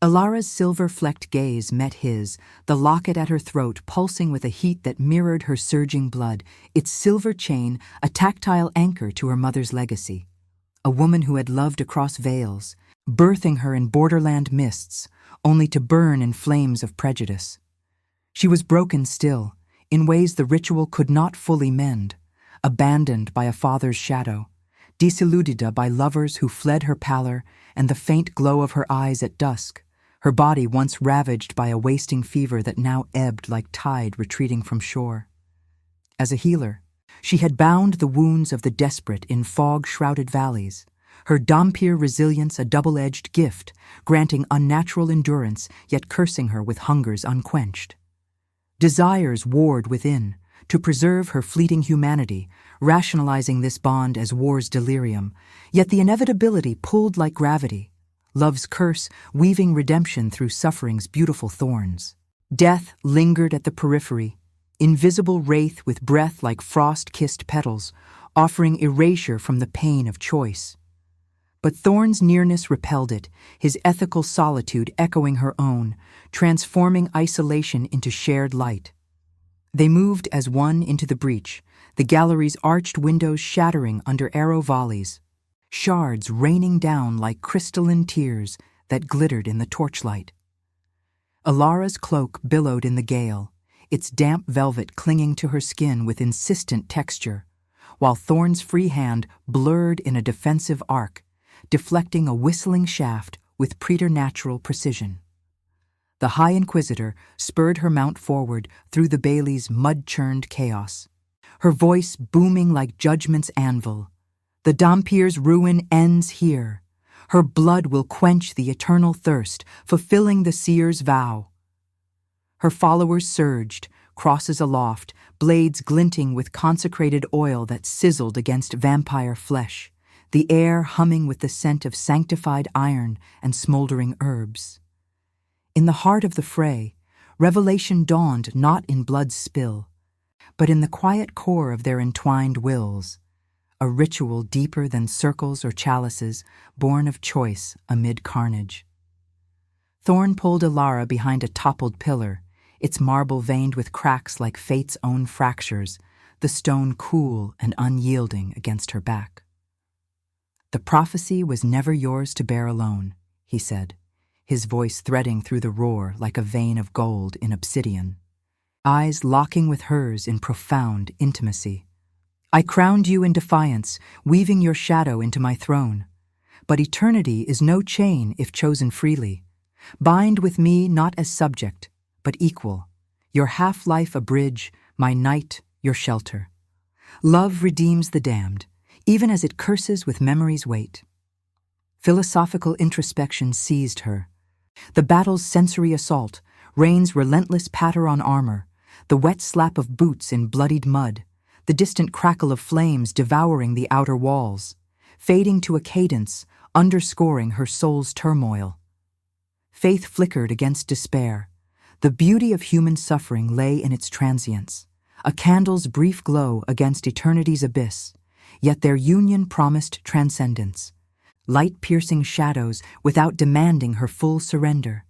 Ilara's silver-flecked gaze met his, the locket at her throat pulsing with a heat that mirrored her surging blood, its silver chain a tactile anchor to her mother's legacy. A woman who had loved across veils, birthing her in borderland mists, only to burn in flames of prejudice. She was broken still, in ways the ritual could not fully mend, abandoned by a father's shadow, disiludida by lovers who fled her pallor and the faint glow of her eyes at dusk, her body once ravaged by a wasting fever that now ebbed like tide retreating from shore. As a healer, she had bound the wounds of the desperate in fog-shrouded valleys, her Dhampir resilience a double-edged gift, granting unnatural endurance yet cursing her with hungers unquenched. Desires warred within, to preserve her fleeting humanity, rationalizing this bond as war's delirium, yet the inevitability pulled like gravity, love's curse weaving redemption through suffering's beautiful thorns. Death lingered at the periphery, invisible wraith with breath like frost-kissed petals, offering erasure from the pain of choice. But Thorn's nearness repelled it, his ethical solitude echoing her own, transforming isolation into shared light. They moved as one into the breach, the gallery's arched windows shattering under arrow volleys, shards raining down like crystalline tears that glittered in the torchlight. Alara's cloak billowed in the gale, its damp velvet clinging to her skin with insistent texture, while Thorn's free hand blurred in a defensive arc, deflecting a whistling shaft with preternatural precision. The High Inquisitor spurred her mount forward through the bailey's mud-churned chaos, her voice booming like judgment's anvil. The Dhampir's ruin ends here. Her blood will quench the eternal thirst, fulfilling the seer's vow. Her followers surged, crosses aloft, blades glinting with consecrated oil that sizzled against vampire flesh, the air humming with the scent of sanctified iron and smoldering herbs. In the heart of the fray, revelation dawned not in blood's spill, but in the quiet core of their entwined wills, a ritual deeper than circles or chalices, born of choice amid carnage. Thorn pulled Alara behind a toppled pillar, its marble veined with cracks like fate's own fractures, the stone cool and unyielding against her back. "The prophecy was never yours to bear alone," he said, his voice threading through the roar like a vein of gold in obsidian, eyes locking with hers in profound intimacy. "I crowned you in defiance, weaving your shadow into my throne. But eternity is no chain if chosen freely. Bind with me not as subject, but equal, your half-life a bridge, my night your shelter. Love redeems the damned, even as it curses with memory's weight." Philosophical introspection seized her. The battle's sensory assault, rain's relentless patter on armor, the wet slap of boots in bloodied mud, the distant crackle of flames devouring the outer walls, fading to a cadence, underscoring her soul's turmoil. Faith flickered against despair. The beauty of human suffering lay in its transience, a candle's brief glow against eternity's abyss, yet their union promised transcendence, light-piercing shadows without demanding her full surrender.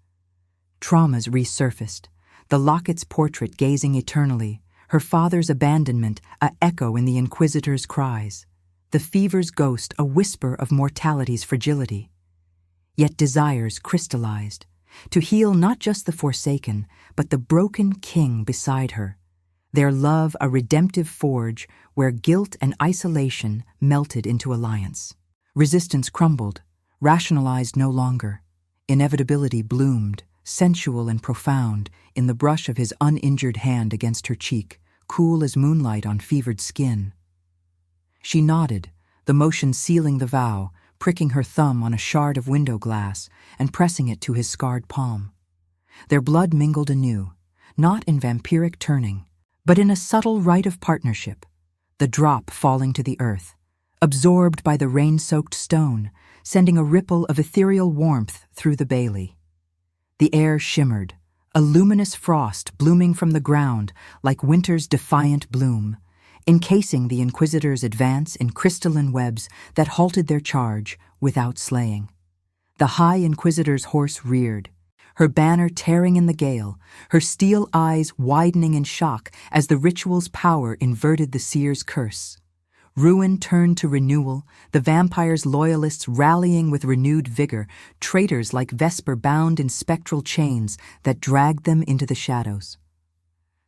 Traumas resurfaced, the locket's portrait gazing eternally, her father's abandonment a echo in the Inquisitor's cries, the fever's ghost a whisper of mortality's fragility. Yet desires crystallized, to heal not just the forsaken, but the broken king beside her, their love a redemptive forge where guilt and isolation melted into alliance. Resistance crumbled, rationalized no longer. Inevitability bloomed, sensual and profound, in the brush of his uninjured hand against her cheek, cool as moonlight on fevered skin. She nodded, the motion sealing the vow, pricking her thumb on a shard of window glass and pressing it to his scarred palm. Their blood mingled anew, not in vampiric turning, but in a subtle rite of partnership, the drop falling to the earth, absorbed by the rain-soaked stone, sending a ripple of ethereal warmth through the bailey. The air shimmered, a luminous frost blooming from the ground like winter's defiant bloom, encasing the Inquisitor's advance in crystalline webs that halted their charge without slaying. The High Inquisitor's horse reared, her banner tearing in the gale, her steel eyes widening in shock as the ritual's power inverted the seer's curse. Ruin turned to renewal, the vampire's loyalists rallying with renewed vigor, traitors like Vesper bound in spectral chains that dragged them into the shadows.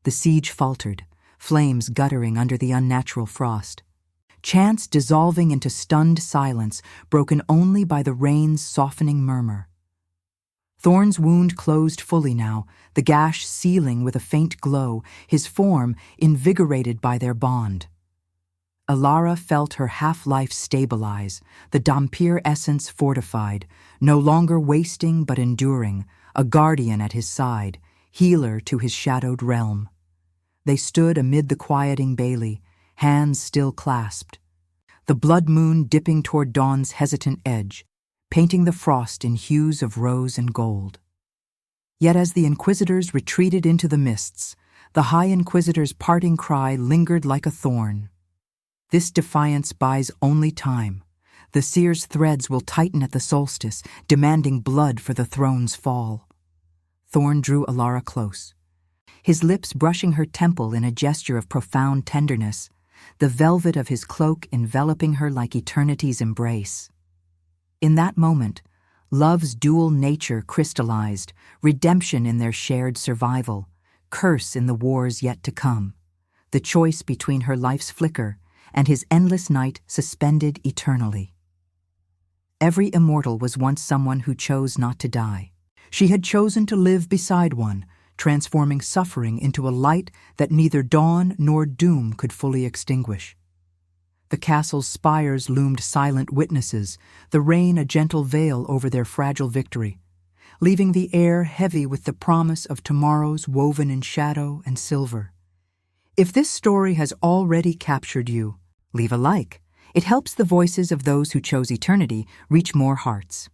The siege faltered, flames guttering under the unnatural frost. Chants dissolving into stunned silence, broken only by the rain's softening murmur. Thorn's wound closed fully now, the gash sealing with a faint glow, his form invigorated by their bond. Alara felt her half-life stabilize, the Dhampir essence fortified, no longer wasting but enduring, a guardian at his side, healer to his shadowed realm. They stood amid the quieting bailey, hands still clasped, the blood moon dipping toward dawn's hesitant edge, painting the frost in hues of rose and gold. Yet as the Inquisitors retreated into the mists, the High Inquisitor's parting cry lingered like a thorn. This defiance buys only time. The seer's threads will tighten at the solstice, demanding blood for the throne's fall. Thorn drew Alara close, his lips brushing her temple in a gesture of profound tenderness, the velvet of his cloak enveloping her like eternity's embrace. In that moment, love's dual nature crystallized, redemption in their shared survival, curse in the wars yet to come, the choice between her life's flicker and his endless night suspended eternally. Every immortal was once someone who chose not to die. She had chosen to live beside one, transforming suffering into a light that neither dawn nor doom could fully extinguish. The castle's spires loomed silent witnesses, the rain a gentle veil over their fragile victory, leaving the air heavy with the promise of tomorrows woven in shadow and silver. If this story has already captured you, leave a like. It helps the voices of those who chose eternity reach more hearts.